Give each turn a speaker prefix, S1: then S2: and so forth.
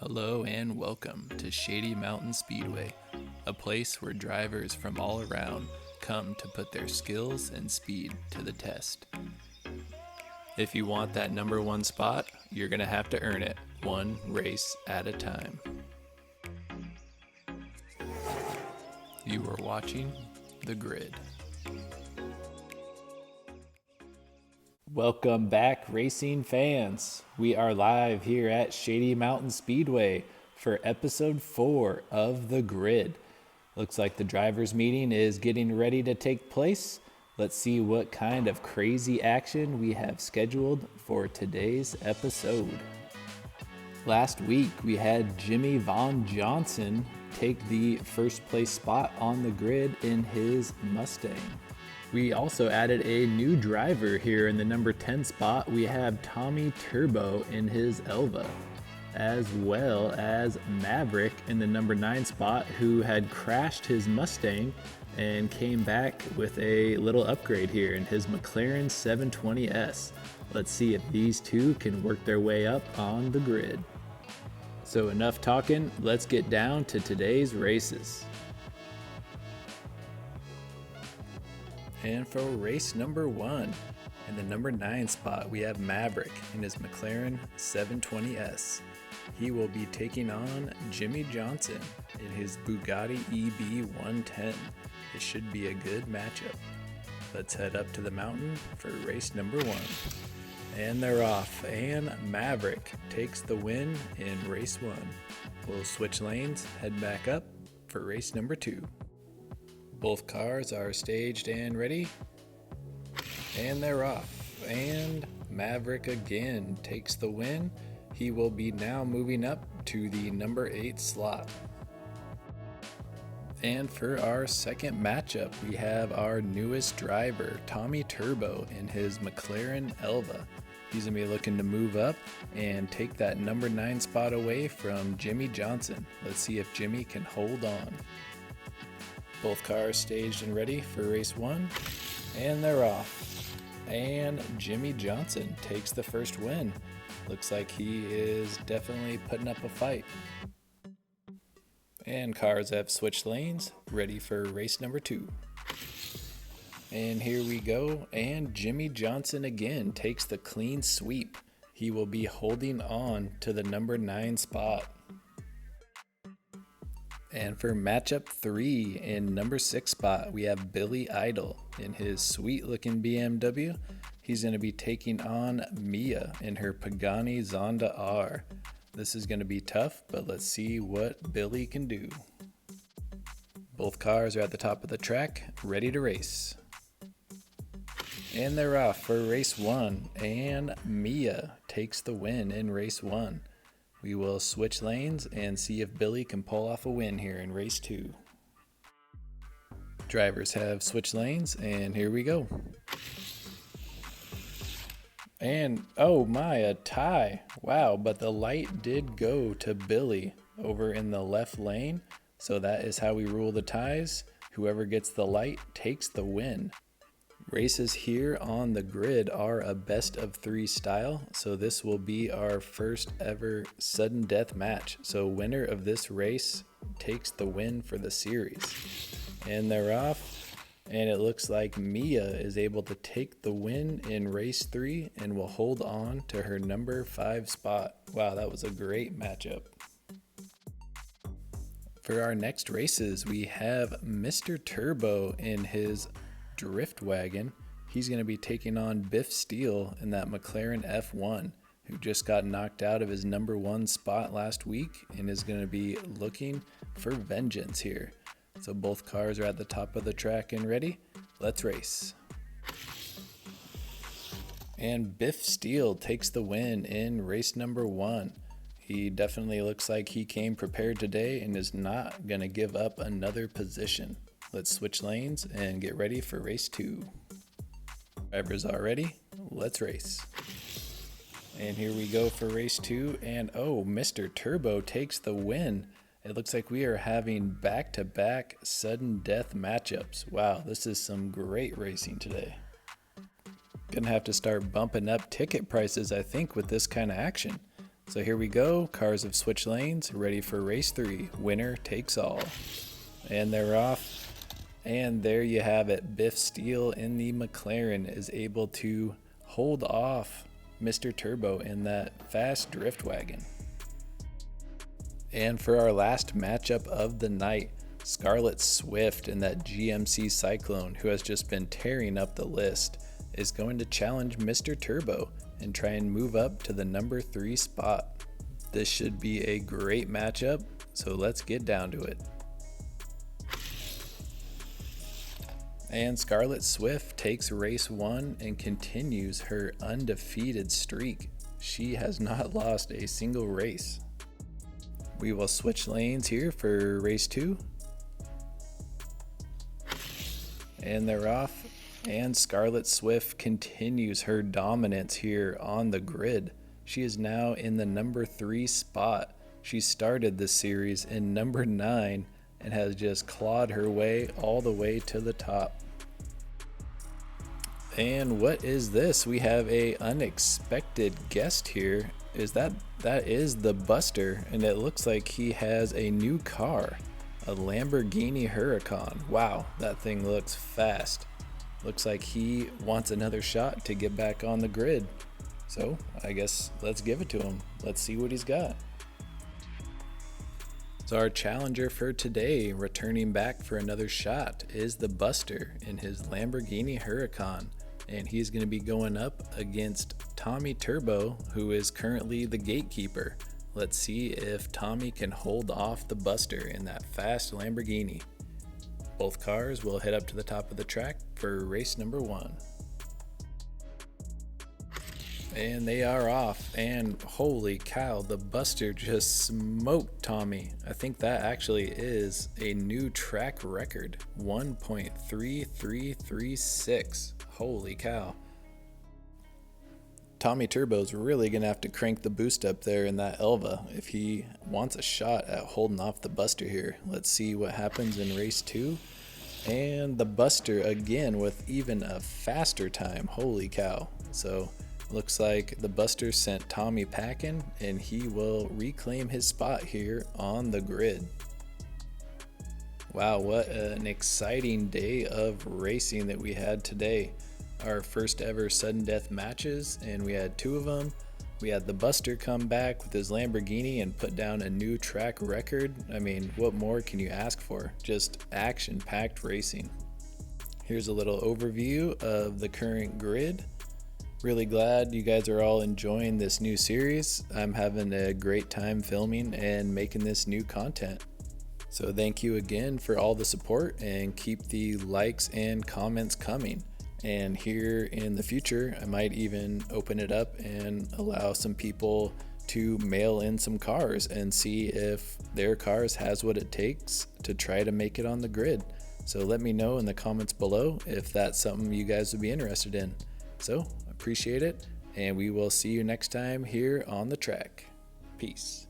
S1: Hello and welcome to Shady Mountain Speedway, a place where drivers from all around come to put their skills and speed to the test. If you want that number one spot, you're going to have to earn it, one race at a time. You are watching The Grid. Welcome back, racing fans. We are live here at Shady Mountain Speedway for episode 4 of The Grid. Looks like the drivers' meeting is getting ready to take place. Let's see what kind of crazy action we have scheduled for today's episode. Last week, we had Jimmy Von Johnson take the first place spot on the grid in his Mustang. We also added a new driver here in the number 10 spot. We have Tommy Turbo in his Elva, as well as Maverick in the number 9 spot, who had crashed his Mustang and came back with a little upgrade here in his McLaren 720S. Let's see if these two can work their way up on the grid. So enough talking, let's get down to today's races. And for race number 1, in the number 9 spot, we have Maverick in his McLaren 720S. He will be taking on Jimmy Johnson in his Bugatti EB110. It should be a good matchup. Let's head up to the mountain for race number 1. And they're off, and Maverick takes the win in race 1. We'll switch lanes, head back up for race number 2. Both cars are staged and ready, and they're off, and Maverick again takes the win. He will be now moving up to the number 8 slot. And for our second matchup, we have our newest driver, Tommy Turbo, in his McLaren Elva. He's going to be looking to move up and take that number 9 spot away from Jimmy Johnson. Let's see if Jimmy can hold on. Both cars staged and ready for race 1, and they're off. And Jimmy Johnson takes the first win. Looks like he is definitely putting up a fight. And cars have switched lanes, ready for race number 2. And here we go, and Jimmy Johnson again takes the clean sweep. He will be holding on to the number 9 spot. And for matchup 3, in number 6 spot, we have Billy Idol in his sweet looking BMW. He's going to be taking on Mia in her Pagani Zonda R. This is going to be tough, but let's see what Billy can do. Both cars are at the top of the track, ready to race. And they're off for race 1, and Mia takes the win in race 1. We will switch lanes and see if Billy can pull off a win here in race 2. Drivers have switched lanes, and here we go. And oh my, a tie. Wow, but the light did go to Billy over in the left lane. So that is how we rule the ties. Whoever gets the light takes the win. Races here on the grid are a best of 3 style, so this will be our first ever sudden death match. So winner of this race takes the win for the series. And they're off, and it looks like Mia is able to take the win in race 3 and will hold on to her number 5 spot. Wow, that was a great matchup. For our next races, we have Mr. Turbo in his Drift Wagon. He's going to be taking on Biff Steele in that McLaren F1, who just got knocked out of his number 1 spot last week and is going to be looking for vengeance here. So both cars are at the top of the track and ready. Let's race. And Biff Steele takes the win in race number 1. He definitely looks like he came prepared today and is not going to give up another position. Let's switch lanes and get ready for race 2. Drivers are ready. Let's race. And here we go for race 2. And oh, Mr. Turbo takes the win. It looks like we are having back-to-back sudden death matchups. Wow, this is some great racing today. Gonna have to start bumping up ticket prices, I think, with this kind of action. So here we go. Cars have switched lanes, ready for race 3. Winner takes all. And they're off. And there you have it. Biff Steele in the McLaren is able to hold off Mr. Turbo in that fast drift wagon. And for our last matchup of the night, Scarlet Swift in that GMC Cyclone, who has just been tearing up the list, is going to challenge Mr. Turbo and try and move up to the number 3 spot. This should be a great matchup, so let's get down to it. And Scarlet Swift takes race 1 and continues her undefeated streak. She has not lost a single race. We will switch lanes here for race 2. And they're off. And Scarlet Swift continues her dominance here on the grid. She is now in the number 3 spot. She started this series in number 9 and has just clawed her way all the way to the top. And what is this? We have a unexpected guest here. That is the Buster, and it looks like he has a new car, a Lamborghini Huracan. Wow, that thing looks fast. Looks like he wants another shot to get back on the grid. So I guess let's give it to him. Let's see what he's got. So our challenger for today, returning back for another shot, is the Buster in his Lamborghini Huracan. And he's going to be going up against Tommy Turbo, who is currently the gatekeeper. Let's see if Tommy can hold off the Buster in that fast Lamborghini. Both cars will head up to the top of the track for race number 1. And they are off, and holy cow, the Buster just smoked Tommy. I think that actually is a new track record, 1.3336. Holy cow. Tommy Turbo's really gonna have to crank the boost up there in that Elva if he wants a shot at holding off the Buster here. Let's see what happens in race 2. And the Buster again with even a faster time. Holy cow. So looks like the Buster sent Tommy packing, and he will reclaim his spot here on the grid. Wow, what an exciting day of racing that we had today. Our first ever sudden death matches, and we had 2 of them. We had the Buster come back with his Lamborghini and put down a new track record. I mean, what more can you ask for? Just action-packed racing. Here's a little overview of the current grid. Really glad you guys are all enjoying this new series. I'm having a great time filming and making this new content. So thank you again for all the support, and keep the likes and comments coming. And here in the future, I might even open it up and allow some people to mail in some cars and see if their cars has what it takes to try to make it on the grid. So let me know in the comments below if that's something you guys would be interested in. So appreciate it, and we will see you next time here on the track. Peace.